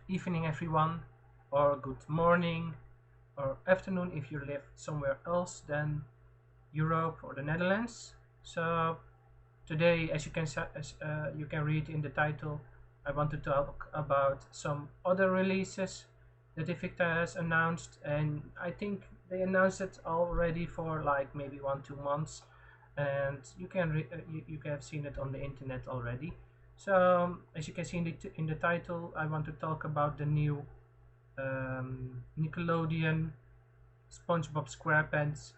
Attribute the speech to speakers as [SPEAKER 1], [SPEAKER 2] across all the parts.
[SPEAKER 1] evening everyone, or good morning, or afternoon if you live somewhere else than Europe or the Netherlands. So today, as you can read in the title, I want to talk about some other releases that Invicta has announced, and I think they announced it already for like maybe 1-2 months, and you can have seen it on the internet already. So as you can see in the title, I want to talk about the new Nickelodeon SpongeBob SquarePants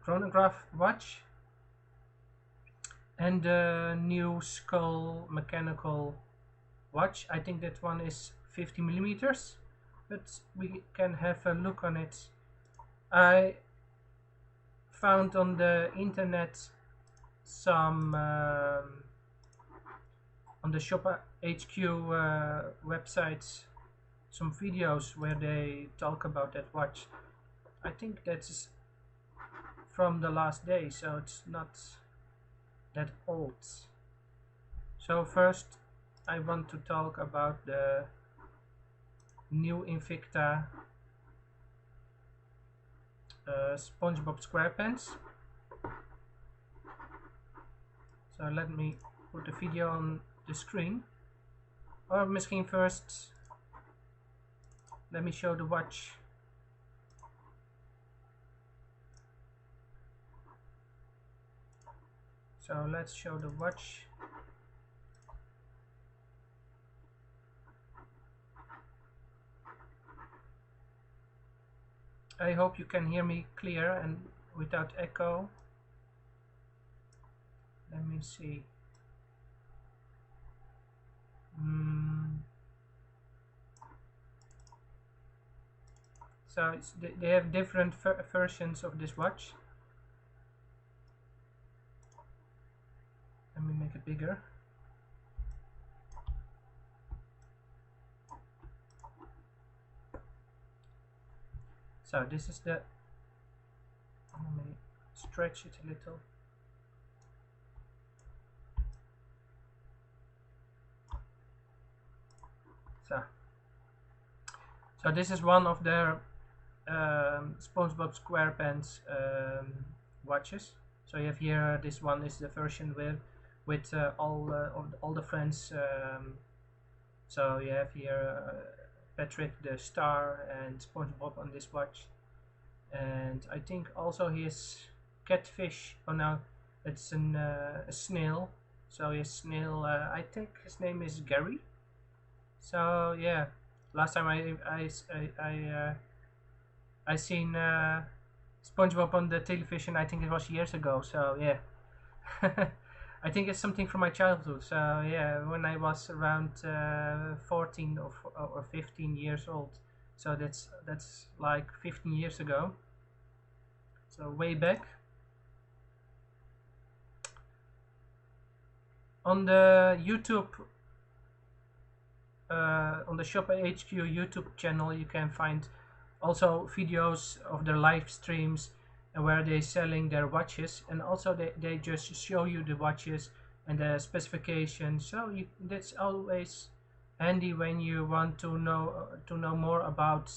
[SPEAKER 1] chronograph watch and the new Skull mechanical watch. I think that one is 50 millimeters, but we can have a look on it. I found on the internet some on the Shop HQ websites some videos where they talk about that watch. I think that's from the last day, so it's not that old. So first I want to talk about the new Invicta SpongeBob SquarePants. So let me put the video on the screen, or misschien first let me show the watch. So let's show the watch. I hope you can hear me clear and without echo. Let me see. So they have different versions of this watch. Let me make it bigger. So this is the, let me stretch it a little. So this is one of their SpongeBob SquarePants watches. So you have here, this one is the version with all the friends. So you have here Patrick the Star and SpongeBob on this watch, and I think also his catfish. Oh no, it's a snail. So his snail. I think his name is Gary. So yeah, last time I seen SpongeBob on the television. I think it was years ago. So yeah, I think it's something from my childhood. So yeah, when I was around 14 or 15 years old. So that's like 15 years ago. So way back. On the YouTube, on the Shop HQ YouTube channel, you can find also videos of their live streams and where they're selling their watches, and also they just show you the watches and the specifications. So that's always handy when you want to know more about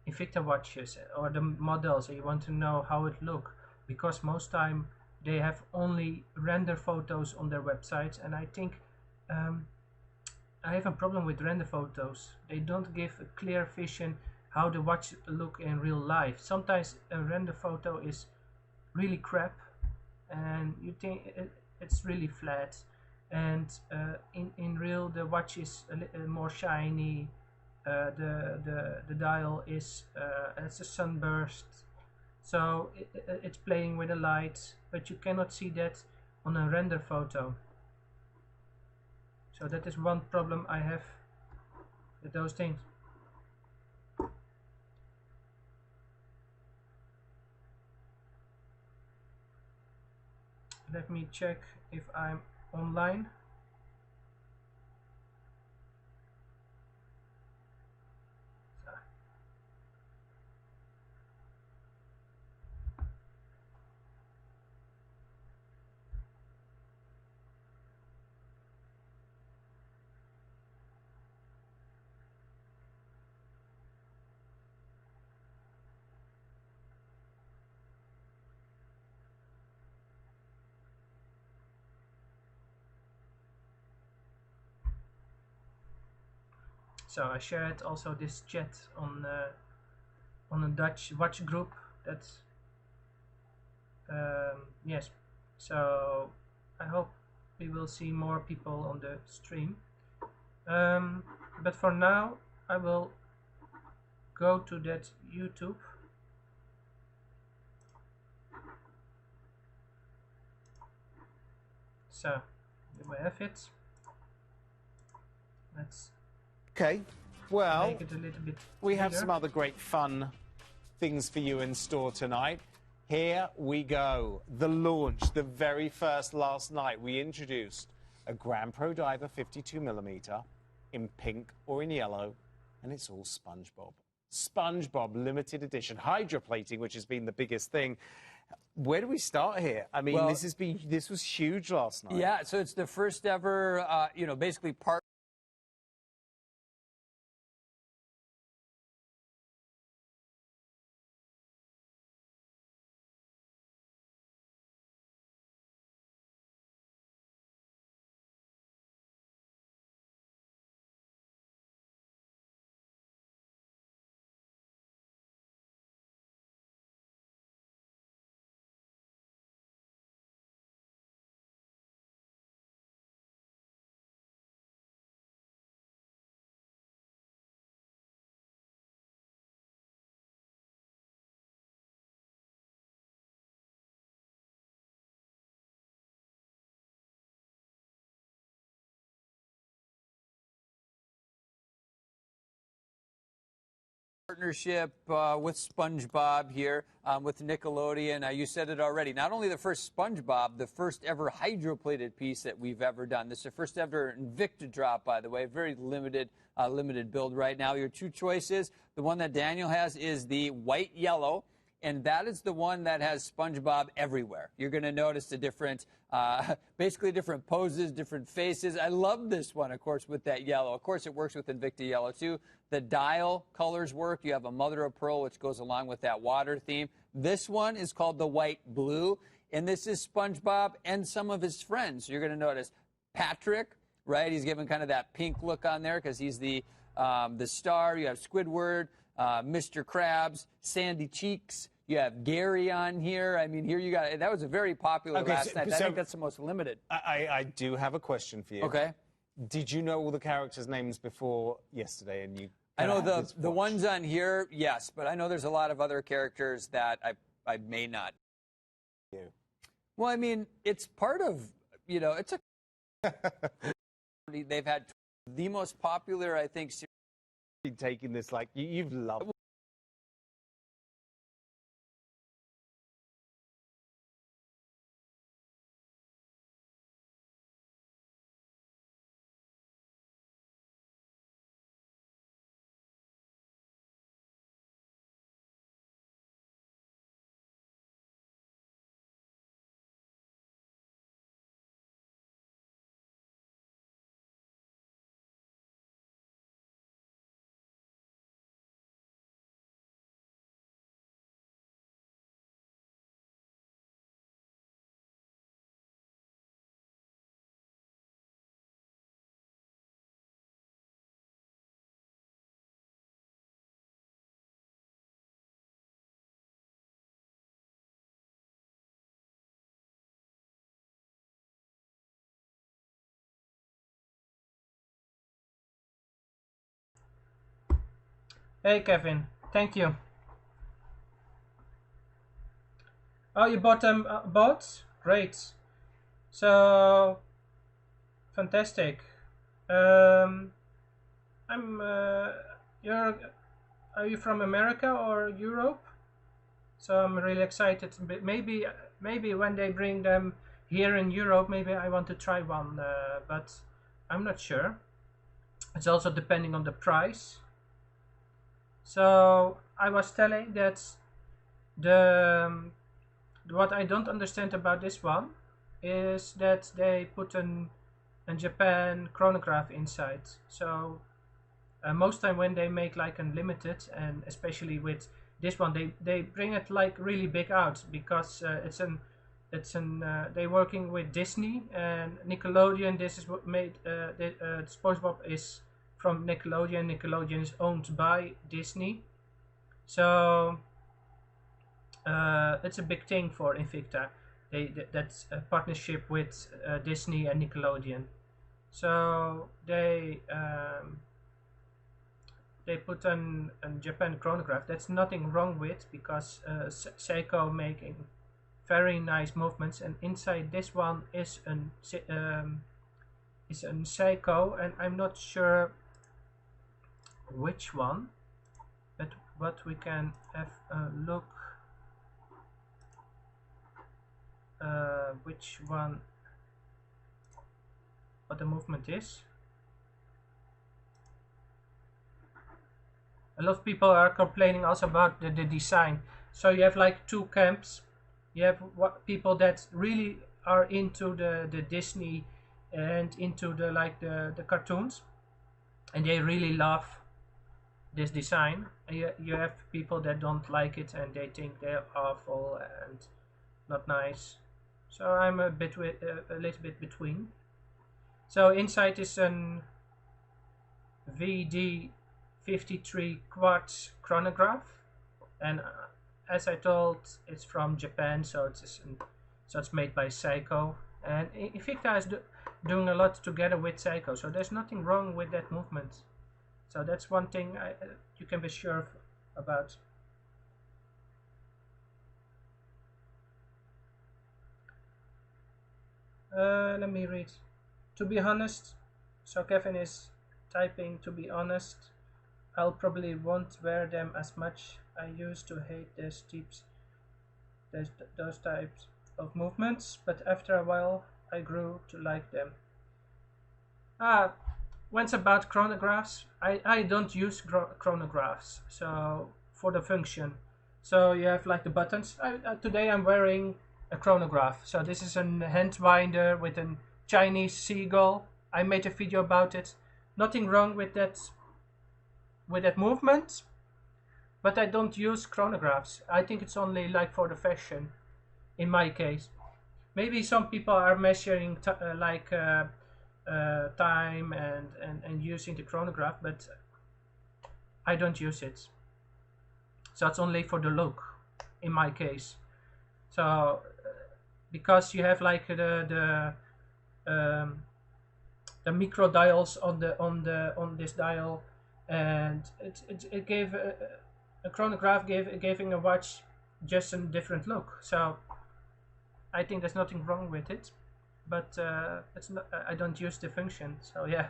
[SPEAKER 1] Invicta watches or the models, and you want to know how it look, because most time they have only render photos on their websites, and I think I have a problem with render photos. They don't give a clear vision how the watch look in real life. Sometimes a render photo is really crap, and you think it's really flat, and in real the watch is a little more shiny. The dial is it's a sunburst, so it's playing with the light, but you cannot see that on a render photo. So that is one problem I have with those things. Let me check if I'm online. So I shared also this chat on a Dutch watch group. That's yes. So I hope we will see more people on the stream. But for now, I will go to that YouTube. So we have it. Let's
[SPEAKER 2] Okay, well,
[SPEAKER 1] make it a little bit
[SPEAKER 2] we have
[SPEAKER 1] bigger.
[SPEAKER 2] some other great fun things for you in store tonight. Here we go. The launch, the very first last night, we introduced a Grand Pro Diver 52mm in pink or in yellow, and it's all SpongeBob. SpongeBob limited edition hydroplating, which has been the biggest thing. Where do we start here? I mean,
[SPEAKER 3] Well,
[SPEAKER 2] this was huge last night.
[SPEAKER 3] Yeah, so it's the first ever, basically part. Partnership with SpongeBob here with Nickelodeon. You said it already. Not only the first SpongeBob, the first ever hydroplated piece that we've ever done. This is the first ever Invicta drop, by the way. Very limited build right now. Your two choices. The one that Daniel has is the white yellow, and that is the one that has SpongeBob everywhere. You're going to notice the different, basically different poses, different faces. I love this one, of course, with that yellow. Of course, it works with Invicta yellow, too. The dial colors work. You have a mother of pearl, which goes along with that water theme. This one is called the white blue, and this is SpongeBob and some of his friends. You're going to notice Patrick, right? He's given kind of that pink look on there because he's the star. You have Squidward, Mr. Krabs, Sandy Cheeks. You have Gary on here. I mean, here you got, that was a very popular last night. I think that's the most limited.
[SPEAKER 2] I do have a question for you.
[SPEAKER 3] Okay.
[SPEAKER 2] Did you know all the characters' names before yesterday? And you?
[SPEAKER 3] I know the ones on here, yes, but I know there's a lot of other characters that I may not. Well, I mean, it's part of, it's a. They've had the most popular, I think.
[SPEAKER 2] Taking this like you've loved.
[SPEAKER 1] Hey Kevin, thank you. Oh, you bought them both? Great. So fantastic. I'm. Are you from America or Europe? So I'm really excited. Maybe when they bring them here in Europe, maybe I want to try one. But I'm not sure. It's also depending on the price. So I was telling that what I don't understand about this one is that they put a Japan chronograph inside. So most time when they make like unlimited, and especially with this one, they bring it like really big out because they working with Disney and Nickelodeon. This is what made SpongeBob is from Nickelodeon. Nickelodeon is owned by Disney, so it's a big thing for Invicta. That's a partnership with Disney and Nickelodeon. So they put an Japan chronograph. That's nothing wrong with, because Seiko making very nice movements, and inside this one is an Seiko, and I'm not sure which one, but we can have a look which one, what the movement is. A lot of people are complaining also about the design. So you have like two camps. You have people that really are into the Disney and into the cartoons, and they really love this design. And you have people that don't like it and they think they're awful and not nice. So I'm a little bit between. So inside is an VD53 quartz chronograph, and as I told, it's from Japan, so it's made by Seiko, and Invicta is doing a lot together with Seiko, so there's nothing wrong with that movement. So that's one thing you can be sure about. Let me read. To be honest, so Kevin is typing, to be honest, I'll probably won't wear them as much. I used to hate those types of movements, but after a while I grew to like them. Once about chronographs, I don't use chronographs, so for the function. So you have like the buttons. Today I'm wearing a chronograph. So this is a hand winder with a Chinese seagull. I made a video about it. Nothing wrong with that movement, but I don't use chronographs. I think it's only like for the fashion, in my case. Maybe some people are measuring time and using the chronograph, but I don't use it. So it's only for the look, in my case. So because you have like the micro dials on this dial, and it gave a chronograph giving a watch just a different look. So I think there's nothing wrong with it, but it's not, I don't use the function, so yeah.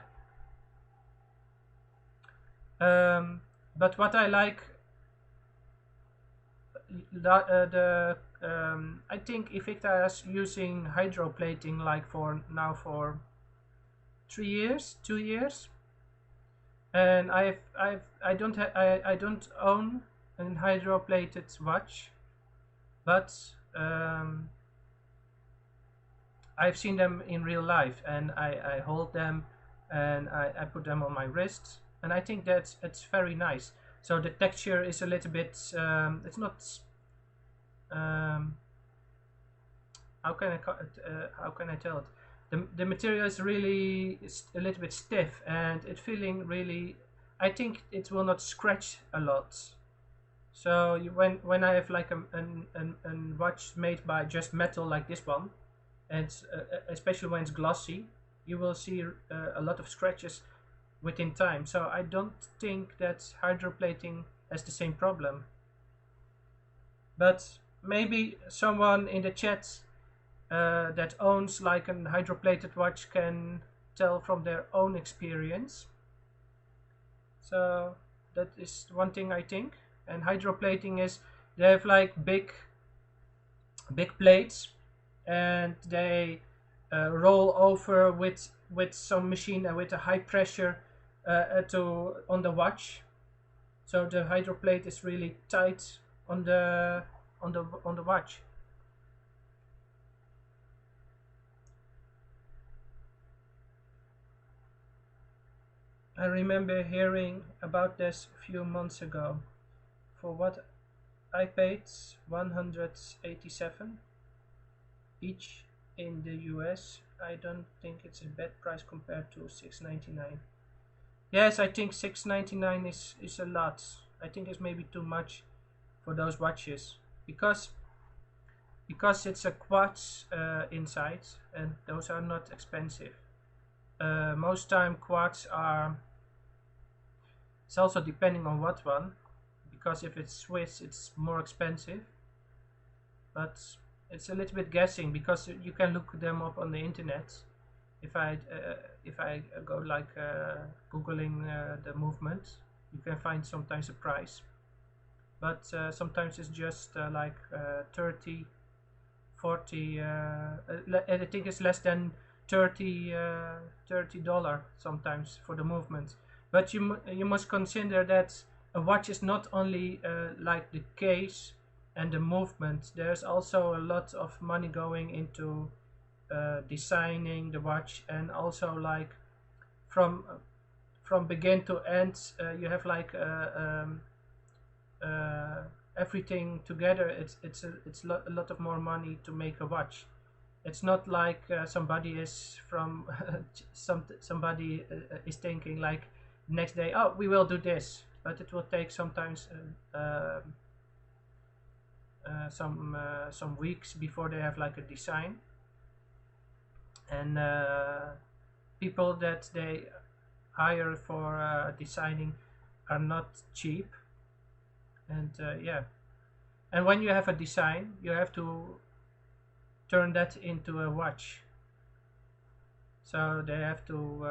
[SPEAKER 1] But what I like, I think Invicta is using hydroplating like for 2 years, and I don't own an hydroplated watch, but I've seen them in real life, and I hold them and I put them on my wrist, and I think it's very nice. So the texture is a little bit it's not how can I tell it? The material is really a little bit stiff, and it's feeling really, I think it will not scratch a lot. So when I have like a watch made by just metal like this one, and especially when it's glossy, you will see a lot of scratches within time. So I don't think that hydroplating has the same problem. But maybe someone in the chat that owns like an hydroplated watch can tell from their own experience. So that is one thing I think. And hydroplating is, they have like big plates, and they roll over with some machine with a high pressure on the watch. So the hydroplate is really tight on the watch. I remember hearing about this a few months ago. For what I paid, 187 each in the US. I don't think it's a bad price compared to $6.99. Yes, I think 6.99 is a lot. I think it's maybe too much for those watches because it's a quartz inside, and those are not expensive. Most time quartz are. It's also depending on what one, because if it's Swiss, it's more expensive. But it's a little bit guessing because you can look them up on the internet. If I go like googling the movement, you can find sometimes a price, but sometimes it's just like 30, 40. I think it's less than 30 $30 sometimes for the movement. But you must consider that a watch is not only like the case and the movement. There's also a lot of money going into designing the watch, and also like from begin to end, you have like everything together. It's a lot of more money to make a watch. It's not like somebody is from somebody is thinking like next day, oh, we will do this, but it will take sometimes some weeks before they have like a design, and people that they hire for designing are not cheap, and yeah, and when you have a design, you have to turn that into a watch, so they have to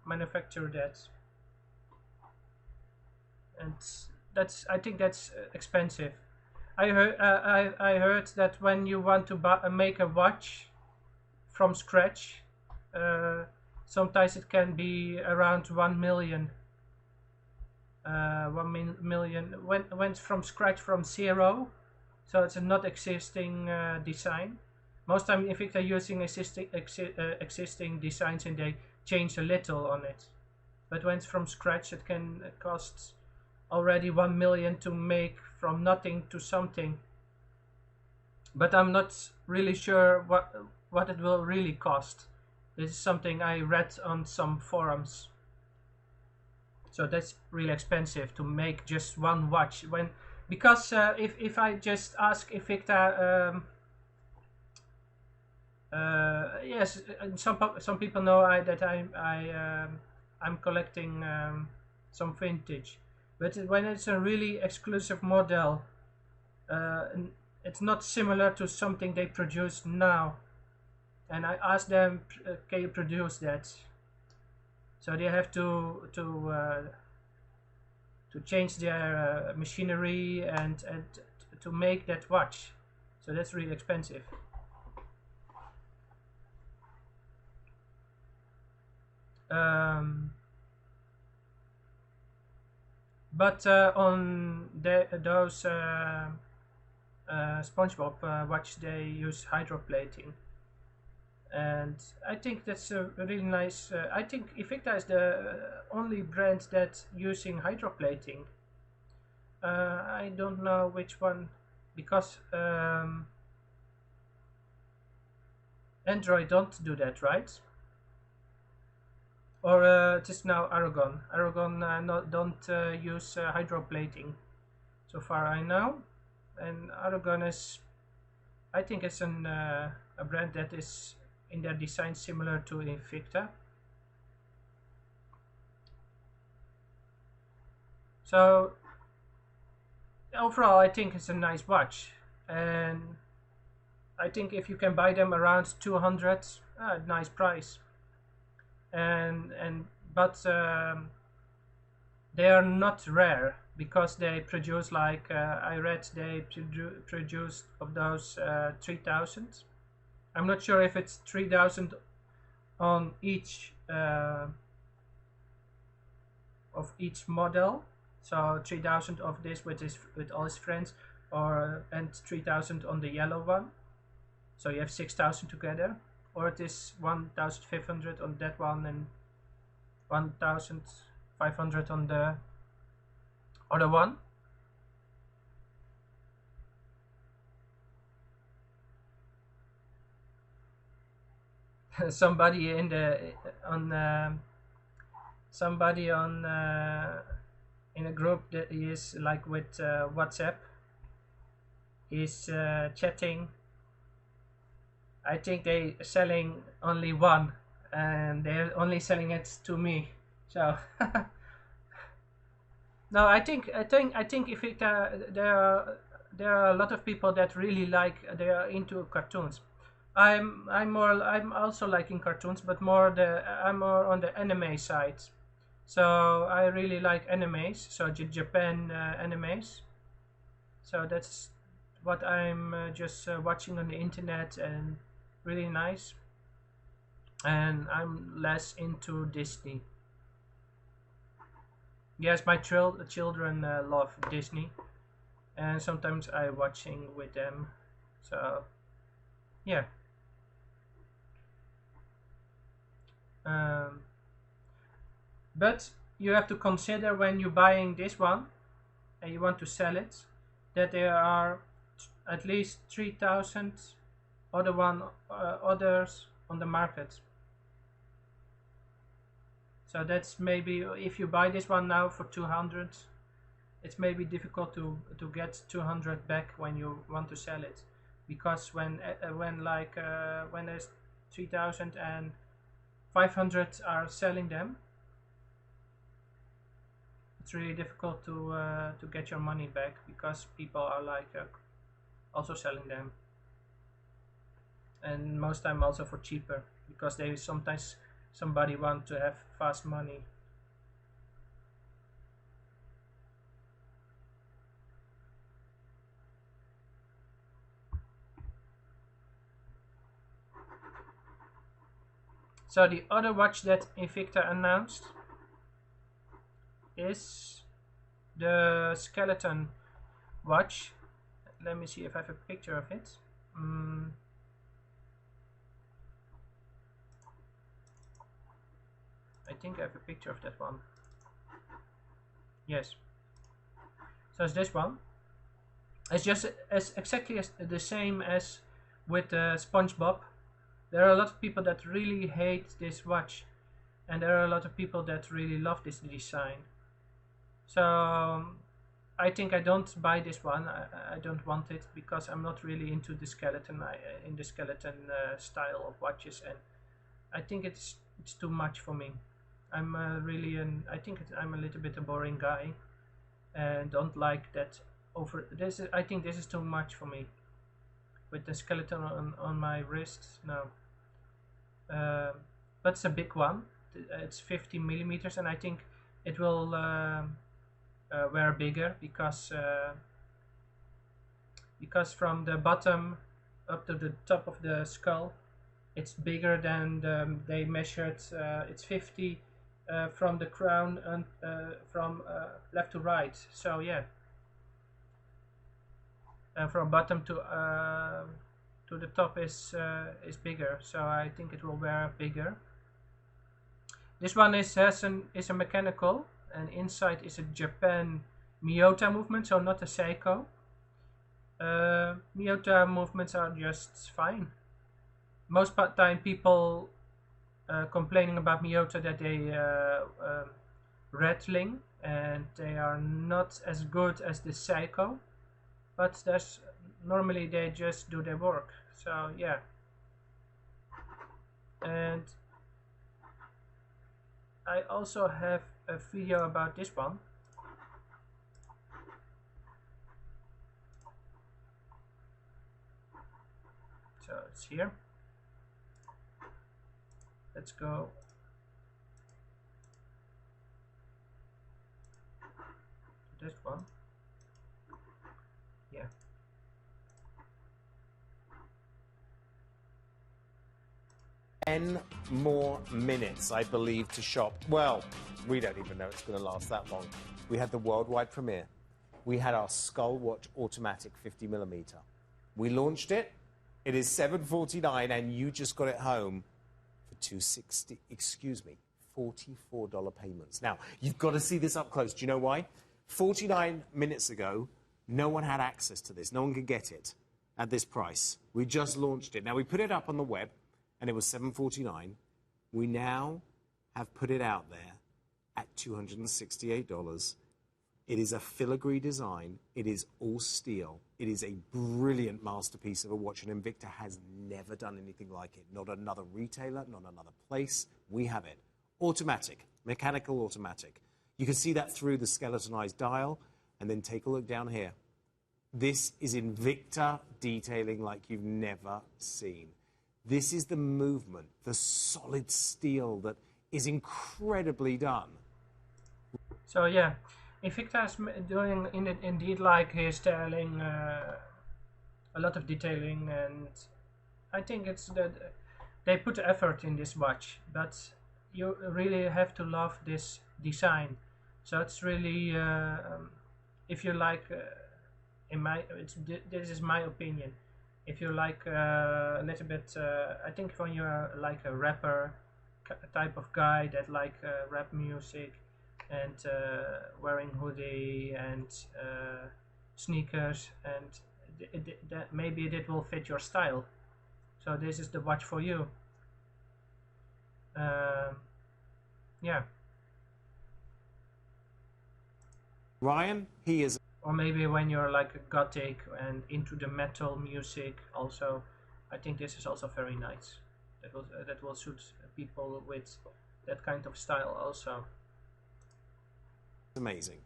[SPEAKER 1] manufacture that, and I think that's expensive. I heard that when you want to make a watch from scratch, sometimes it can be around 1 million. 1 million when it's from scratch, from zero, so it's a not existing design. Most time if they're using existing designs and they change a little on it, but when it's from scratch, it can cost already 1 million to make from nothing to something. But I'm not really sure what it will really cost. This is something I read on some forums. So that's really expensive to make just one watch. Because if I just ask Invicta, yes, some people know that I'm collecting some vintage, but when it's a really exclusive model, it's not similar to something they produce now. And I asked them, can you produce that? So they have to change their machinery and to make that watch. So that's really expensive. But on those Spongebob watch, they use hydroplating, and I think that's a really nice. I think Invicta is the only brand that's using hydroplating. I don't know which one, because Android don't do that, right? Or it is now Aragon. Aragon don't use hydroplating, so far I know. And Aragon is, I think it's a brand that is in their design similar to Invicta. So overall, I think it's a nice watch, and I think if you can buy them around 200, nice price. But they are not rare, because they produce like I read they produce of those 3,000. I'm not sure if it's 3,000 on each of each model, so 3,000 of this with all his friends, and 3,000 on the yellow one, so you have 6,000 together, or it is 1,500 on that one and 1,500 on the other one. Somebody on somebody on in a group that is like with WhatsApp is chatting. I think they selling only one, and they're only selling it to me. So no, I think if it there are a lot of people that really like, they are into cartoons. I'm also liking cartoons, but I'm more on the anime side. So I really like animes, so Japan animes. So that's what I'm just watching on the internet, and really nice. And I'm less into Disney. Yes, my children love Disney, and sometimes I watching with them. So yeah. Um, but you have to consider when you're buying this one and you want to sell it, that there are at least 3,000 others on the market. So that's maybe, if you buy this one now for 200, it's maybe difficult to get 200 back when you want to sell it, because when there's 3,000 and 500 are selling them, it's really difficult to get your money back, because people are like also selling them, and most time also for cheaper, because they sometimes somebody want to have fast money. So the other watch that Invicta announced is the skeleton watch. Let me see if I have a picture of it. I think I have a picture of that one. Yes. So it's this one. It's just exactly the same as with Spongebob. There are a lot of people that really hate this watch, and there are a lot of people that really love this design. So I think I don't buy this one. I don't want it, because I'm not really into the skeleton style of watches, and I think it's too much for me. I'm I'm a little bit a boring guy, and don't like that over this. I think this is too much for me, with the skeleton on my wrist. No. But it's a big one. It's 50 millimeters, and I think it will wear bigger, because from the bottom up to the top of the skull, it's bigger than they measured. It's 50 from the crown and from left to right. So yeah, and from bottom to the top is bigger. So I think it will wear bigger. This one is a mechanical, and inside is a Japan Miyota movement, so not a Seiko. Miyota movements are just fine. Most time people complaining about Miyota that they rattling, and they are not as good as the Seiko, but normally they just do their work. So yeah. And I also have a video about this one. So it's here. Let's go. This one. Yeah.
[SPEAKER 2] 10 more minutes, I believe, to shop. Well, we don't even know it's going to last that long. We had the worldwide premiere. We had our Skull Watch Automatic 50mm. We launched it. It is $749, and you just got it home for $260. Excuse me, $44 payments. Now, you've got to see this up close. Do you know why? 49 minutes ago, no one had access to this. No one could get it at this price. We just launched it. Now, we put it up on the web, and it was $749. We now have put it out there at $268. It is a filigree design. It is all steel. It is a brilliant masterpiece of a watch, and Invicta has never done anything like it. Not another retailer, not another place. We have it. Automatic, mechanical automatic. You can see that through the skeletonized dial, and then take a look down here. This is Invicta detailing like you've never seen. This is the movement, the solid steel that is incredibly done.
[SPEAKER 1] So yeah, Invicta is doing indeed like he's telling a lot of detailing, and I think it's that they put effort in this watch, but you really have to love this design. So it's really, if you like, this is my opinion. If you like a little bit, I think when you're like a rapper type of guy that like rap music and wearing hoodie and sneakers, and maybe it will fit your style. So this is the watch for you. Yeah.
[SPEAKER 2] Ryan, he is.
[SPEAKER 1] Or maybe when you're like a gothic and into the metal music also, I think this is also very nice. That will suit people with that kind of style also.
[SPEAKER 2] Amazing.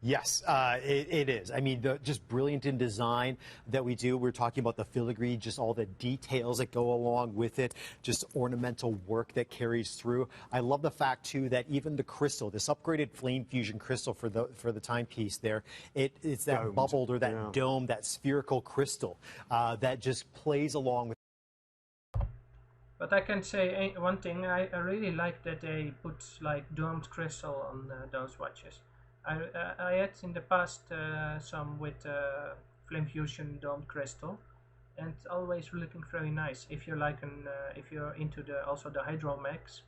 [SPEAKER 4] Yes, it is. I mean, just brilliant in design that we do. We're talking about the filigree, just all the details that go along with it, just ornamental work that carries through. I love the fact, too, that even the crystal, this upgraded flame fusion crystal for the timepiece there, it's that
[SPEAKER 2] domed,
[SPEAKER 4] bubbled or that dome, that spherical crystal that just plays along with.
[SPEAKER 1] But I can say one thing, I really like that they put like domed crystal on those watches. I had in the past some with flame fusion domed crystal, and it's always looking very nice. If you're like if you're into also the Hydromax,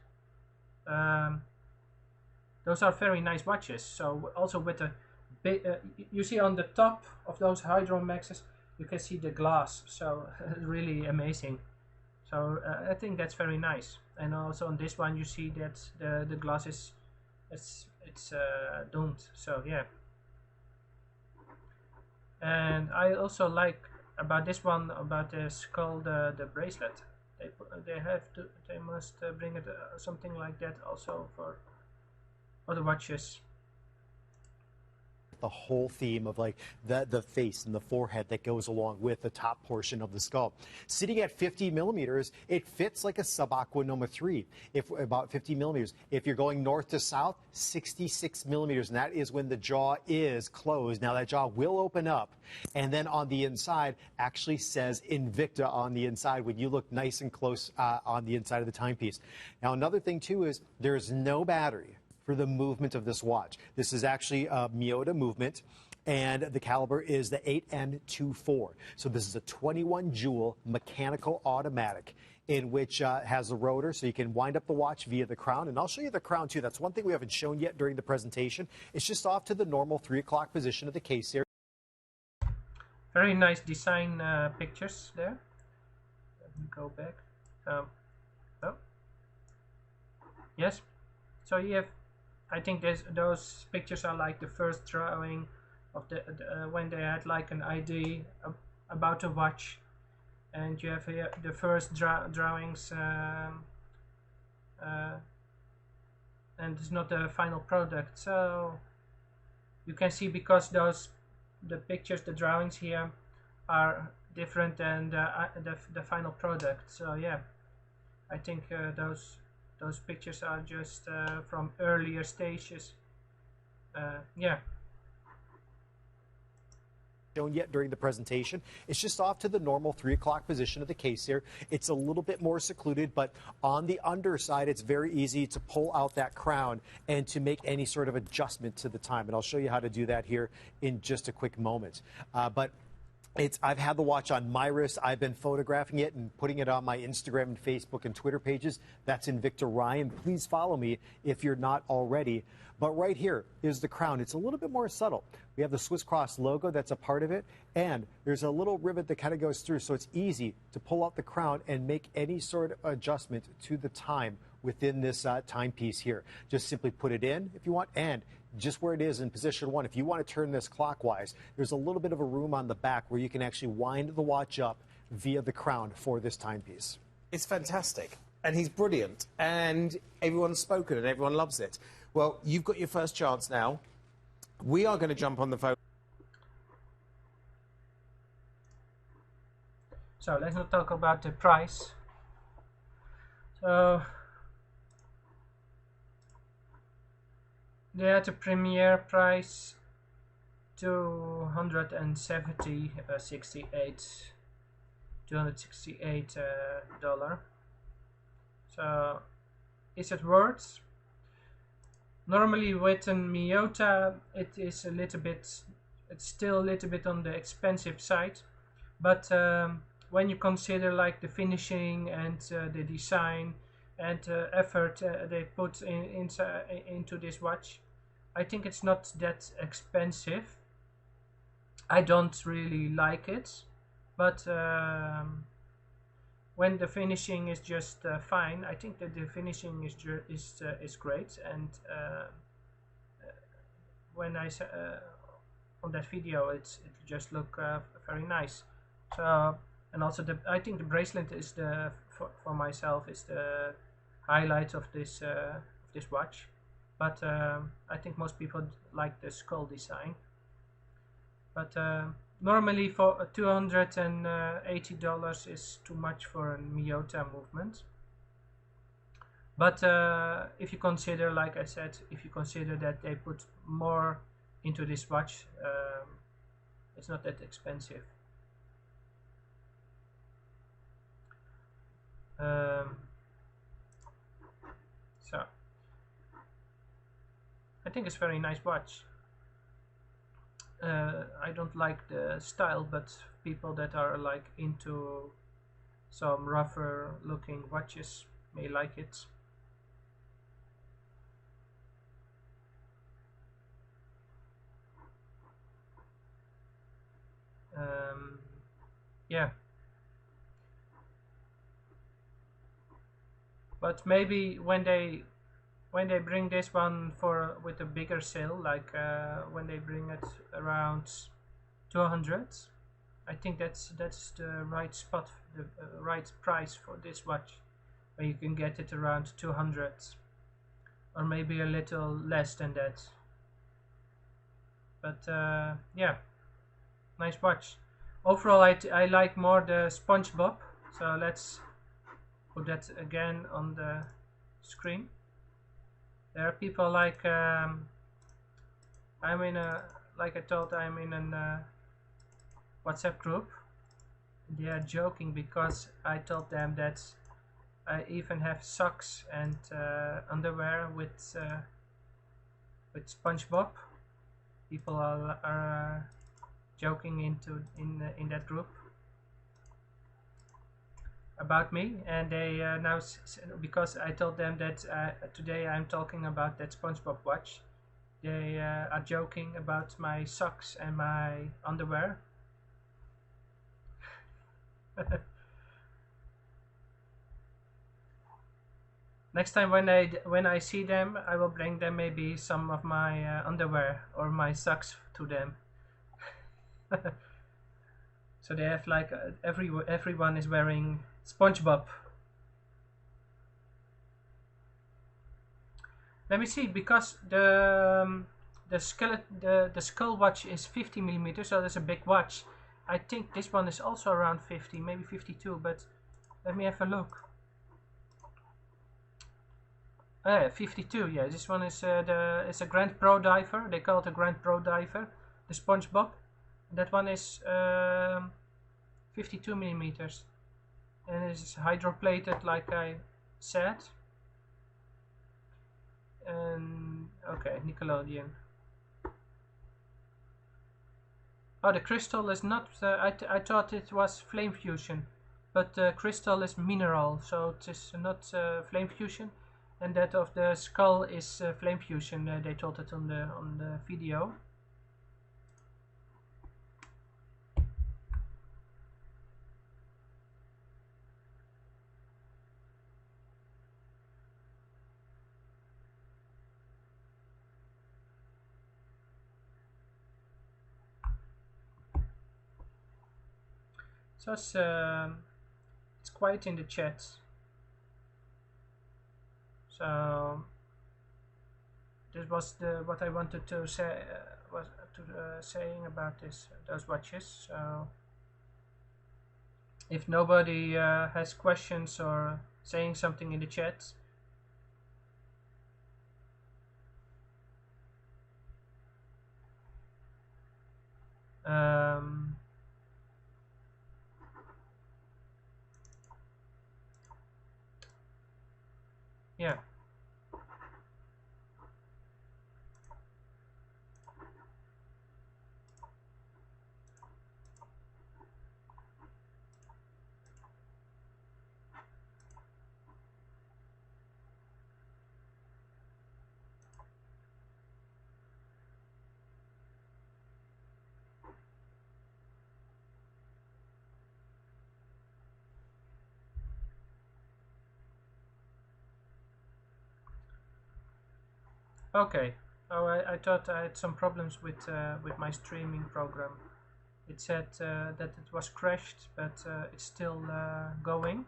[SPEAKER 1] those are very nice watches. So also with the big, you see on the top of those Hydromaxes, you can see the glass. So really amazing. So I think that's very nice. And also on this one, you see that the glass is it's domed. So yeah. And I also like about this one, about the skull, the bracelet. They must bring it something like that also for other watches.
[SPEAKER 4] The whole theme of like the face and the forehead that goes along with the top portion of the skull. Sitting at 50 millimeters, it fits like a Sub-Aqua Noma 3, about 50 millimeters. If you're going north to south, 66 millimeters, and that is when the jaw is closed. Now that jaw will open up, and then on the inside actually says Invicta on the inside when you look nice and close on the inside of the timepiece. Now another thing too is there's no battery for the movement of this watch. This is actually a Miyota movement, and the caliber is the 8N24. So this is a 21 joule mechanical automatic in which has a rotor, so you can wind up the watch via the crown. And I'll show you the crown too. That's one thing we haven't shown yet during the presentation. It's just off to the normal 3 o'clock position of the case here.
[SPEAKER 1] Very nice design pictures there. Let me go back. Oh. Yes. So you have, I think those pictures are like the first drawing of the when they had like an idea about a watch, and you have here the first drawings, and it's not the final product. So you can see, because the pictures, the drawings here are different than the final product. So yeah, I think those pictures are just from earlier stages. Yeah.
[SPEAKER 4] Shown yet during the presentation. It's just off to the normal 3 o'clock position of the case here. It's a little bit more secluded, but on the underside, it's very easy to pull out that crown and to make any sort of adjustment to the time. And I'll show you how to do that here in just a quick moment. But I've had the watch on my wrist. I've been photographing it and putting it on my Instagram and Facebook and Twitter pages. That's Invicta Ryan. Please follow me if you're not already. But right here is the crown. It's a little bit more subtle. We have the Swiss Cross logo that's a part of it, and there's a little rivet that kind of goes through, so it's easy to pull out the crown and make any sort of adjustment to the time within this timepiece here. Just simply put it in if you want, and just where it is in position 1, if you want to turn this clockwise, there's a little bit of a room on the back where you can actually wind the watch up via the crown for this timepiece.
[SPEAKER 2] It's fantastic, and he's brilliant, and everyone's spoken, and everyone loves it. Well, you've got your first chance now. We are going to jump on the phone.
[SPEAKER 1] So let's not talk about the price. So they had a premiere price $268 dollar. So is it worth? Normally with a Miyota it is a little bit, it's still a little bit on the expensive side, but when you consider like the finishing and the design and effort they put into this watch, I think it's not that expensive. I don't really like it, but when the finishing is just fine, I think that the finishing is great. And when I on that video, it just look very nice. So, and also I think the bracelet is for myself is the highlight of this watch. But I think most people like the skull design. But normally for $280 is too much for a Miyota movement. But if you consider, like I said, if you consider that they put more into this watch, it's not that expensive. So I think it's a very nice watch. I don't like the style, but people that are like into some rougher looking watches may like it. Yeah, but maybe when they bring this one with a bigger sale, like when they bring it around 200, I think that's the right spot, the right price for this watch, where you can get it around 200 or maybe a little less than that. But yeah, nice watch. Overall, I like more the Spongebob, so let's put that again on the screen. There are people like I'm in a, like I told, I'm in a WhatsApp group. They are joking because I told them that I even have socks and underwear with SpongeBob. People are joking in that group about me, and they now, because I told them that today I'm talking about that SpongeBob watch, they are joking about my socks and my underwear. Next time when I see them, I will bring them maybe some of my underwear or my socks to them. So they have like everyone is wearing SpongeBob. Let me see, because the skull watch is 50 millimeters, so that's a big watch. I think this one is also around 50, maybe 52, but let me have a look. 52. Yeah, this one is it's a Grand Pro Diver. They call it a Grand Pro Diver, the SpongeBob. That one is 52 millimeters, and it's hydroplated, like I said. And okay, Nickelodeon. Oh, the crystal is not. I thought it was flame fusion, but crystal is mineral, so it is not flame fusion. And that of the skull is flame fusion. They told it on the video. So it's quiet in the chat. So this was what I wanted to say. Was saying about those watches. So if nobody has questions or saying something in the chat. Yeah. Okay. Oh, I thought I had some problems with my streaming program. It said that it was crashed, but it's still going.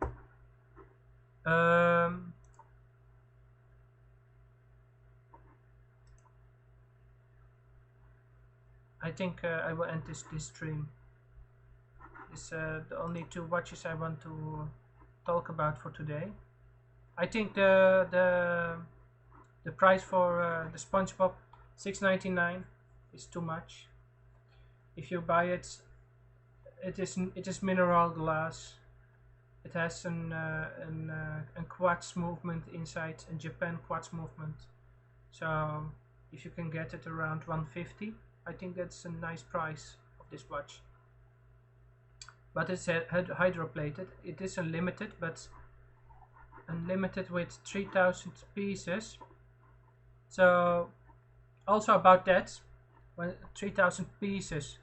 [SPEAKER 1] I think I will end this stream. It's the only two watches I want to talk about for today. I think the price for the Spongebob $6.99 is too much. If you buy it, it is mineral glass. It has a quartz movement inside, a Japan quartz movement. So if you can get it around 150, I think that's a nice price of this watch. But it's hydroplated. It is unlimited, but unlimited with 3,000 pieces. So also about that, when 3,000 pieces.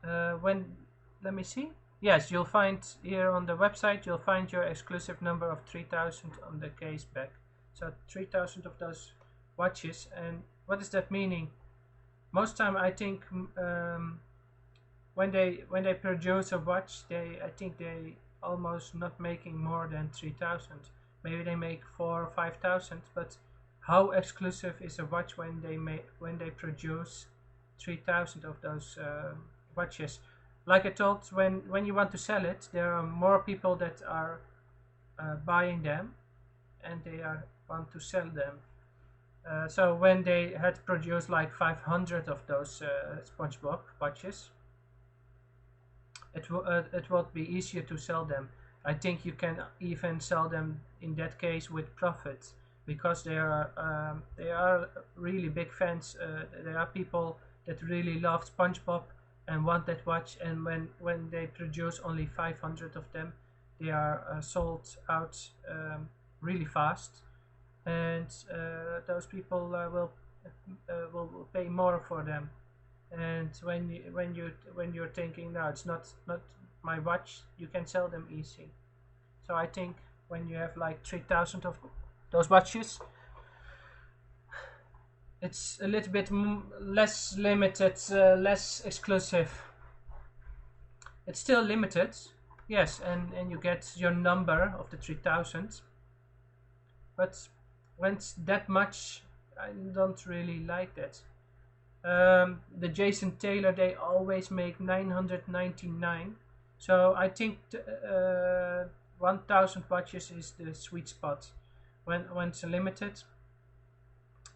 [SPEAKER 1] Let me see. Yes, you'll find here on the website. You'll find your exclusive number of 3,000 on the case back. So 3,000 of those watches. And what is that meaning? Most time, I think when they produce a watch, I think they almost not making more than 3,000. Maybe they make 4,000 or 5,000. But how exclusive is a watch when they produce 3,000 of those watches? Like I told, when you want to sell it, there are more people that are buying them, and they want to sell them. So when they had produced like 500 of those SpongeBob watches, it will be easier to sell them. I think you can even sell them in that case with profit, because they are really big fans. There are people that really love SpongeBob and want that watch, and when they produce only 500 of them, they are sold out really fast, and those people will pay more for them. And when you're thinking, no, it's not my watch, you can sell them easy. So I think when you have like 3,000 of those watches, it's a little bit less limited, less exclusive. It's still limited, yes, and you get your number of the 3,000. But when it's that much, I don't really like that. The Jason Taylor, they always make 999. So I think 1,000 watches is the sweet spot. When it's limited,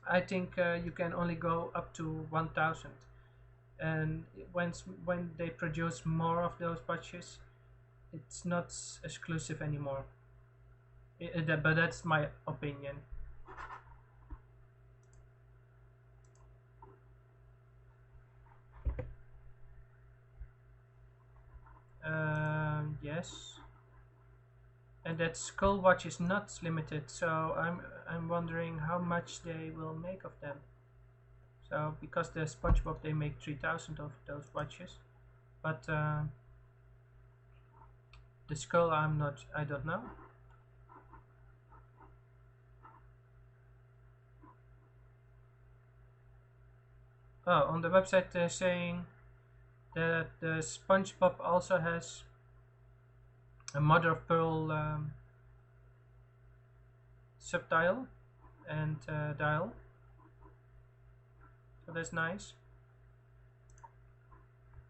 [SPEAKER 1] I think you can only go up to 1,000. And when they produce more of those watches, it's not exclusive anymore. But that's my opinion. Yes. And that Skull watch is not limited, so I'm wondering how much they will make of them. So because the Spongebob, they make 3,000 of those watches, but the Skull I don't know. Oh, on the website they're saying that the Spongebob also has a mother of pearl subdial and dial, so that's nice.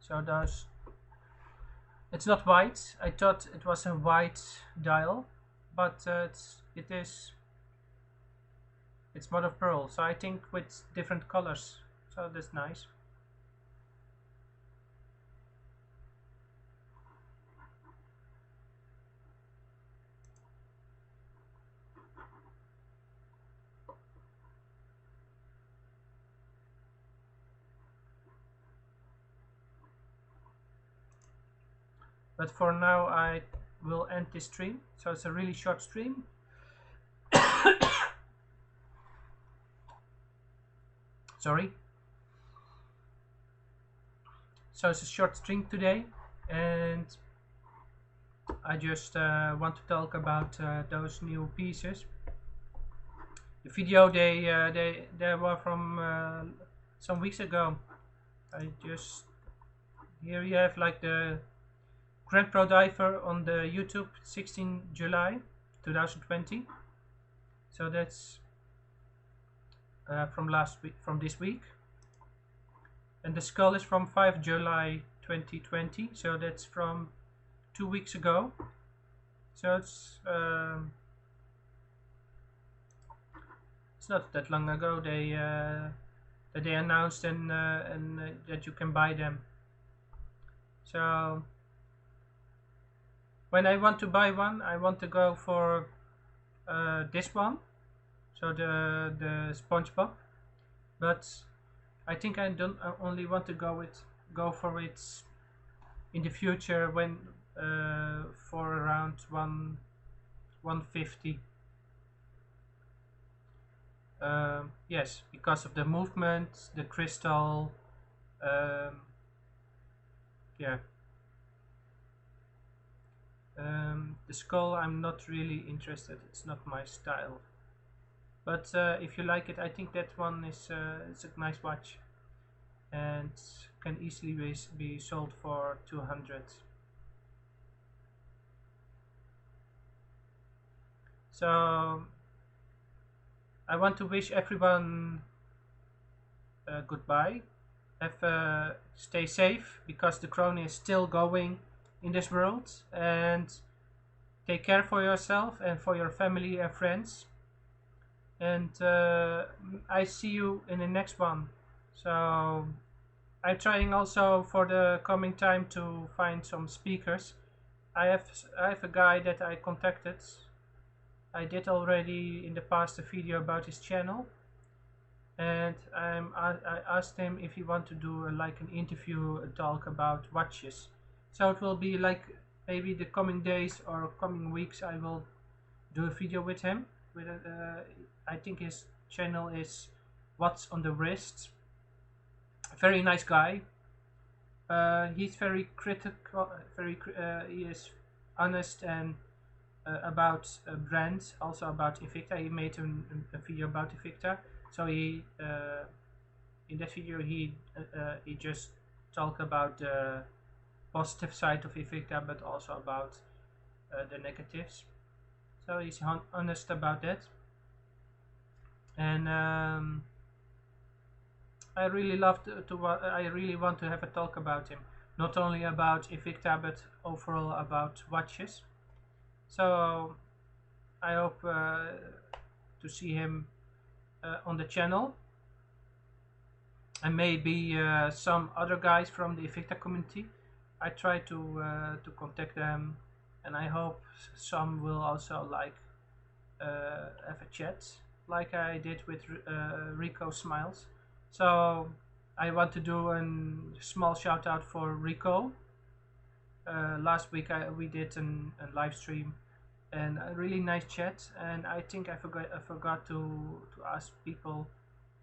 [SPEAKER 1] So those, it's not white. I thought it was a white dial, but it's mother of pearl, so I think with different colors, so that's nice. But for now I will end this stream, so it's a really short stream. Sorry. So it's a short stream today, and I just want to talk about those new pieces. The video they were from some weeks ago. Here you have like the Grand Pro Diver on the YouTube, 16 July 2020. So that's from this week. And the Skull is from 5 July 2020. So that's from 2 weeks ago. So it's not that long ago that they announced and that you can buy them. So when I want to buy one, I want to go for this one, so the SpongeBob. But I think I only want to go for it in the future when for around 150. Yes, because of the movement, the crystal. Yeah. The Skull, I'm not really interested. It's not my style. But if you like it, I think that one is it's a nice watch, and can easily be sold for 200. So I want to wish everyone goodbye. Stay safe, because the corona is still going in this world, and take care for yourself and for your family and friends. And I see you in the next one. So I'm trying also for the coming time to find some speakers. I have a guy that I contacted. I did already in the past a video about his channel, and I asked him if he want to do like an interview, a talk about watches. So it will be like maybe the coming days or coming weeks I will do a video with him. I think his channel is What's on the Wrist. Very nice guy. He's very critical. He is honest and about brands, also about Invicta. He made a video about Invicta. So he in that video he just talked about the positive side of Invicta, but also about the negatives. So he's honest about that, and I really love I really want to have a talk about him, not only about Invicta but overall about watches. So I hope to see him on the channel, and maybe some other guys from the Invicta community. I try to contact them, and I hope some will also like have a chat like I did with Rico Smilez. So I want to do a small shout out for Rico. last week we did a live stream and a really nice chat. And I think I forgot to ask people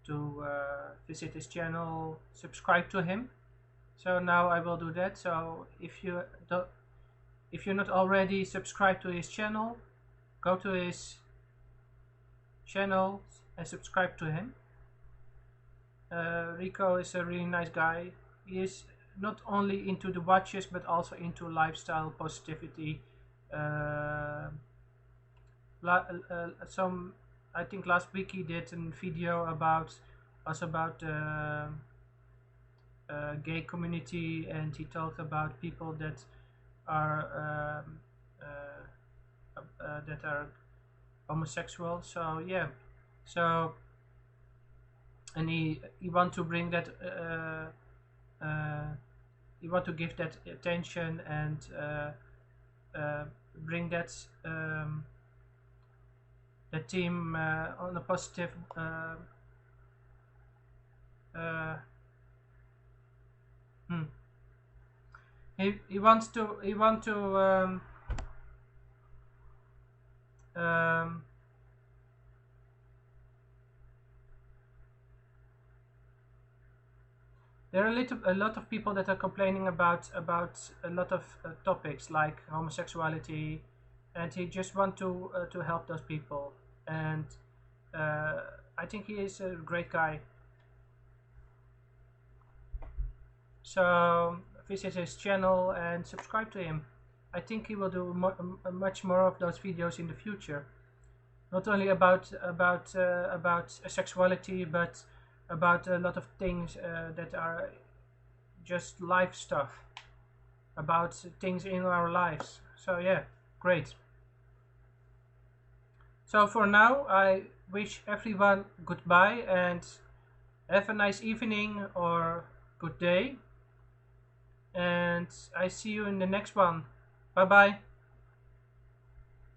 [SPEAKER 1] to visit his channel, subscribe to him. So now I will do that. So if you're not already subscribed to his channel, go to his channel and subscribe to him. Rico is a really nice guy. He is not only into the watches but also into lifestyle, positivity. I think last week he did a video about gay community, and he talked about people that are homosexual. So yeah, so and he want to bring that he want to give that attention and bring that the team on a positive he wants to there are a lot of people that are complaining about a lot of topics like homosexuality, and he just want to help those people. And I think he is a great guy. So visit his channel and subscribe to him. I think he will do much more of those videos in the future. Not only about sexuality, but about a lot of things that are just life stuff, about things in our lives. So yeah, great. So for now, I wish everyone goodbye and have a nice evening or good day. And I see you in the next one. Bye bye.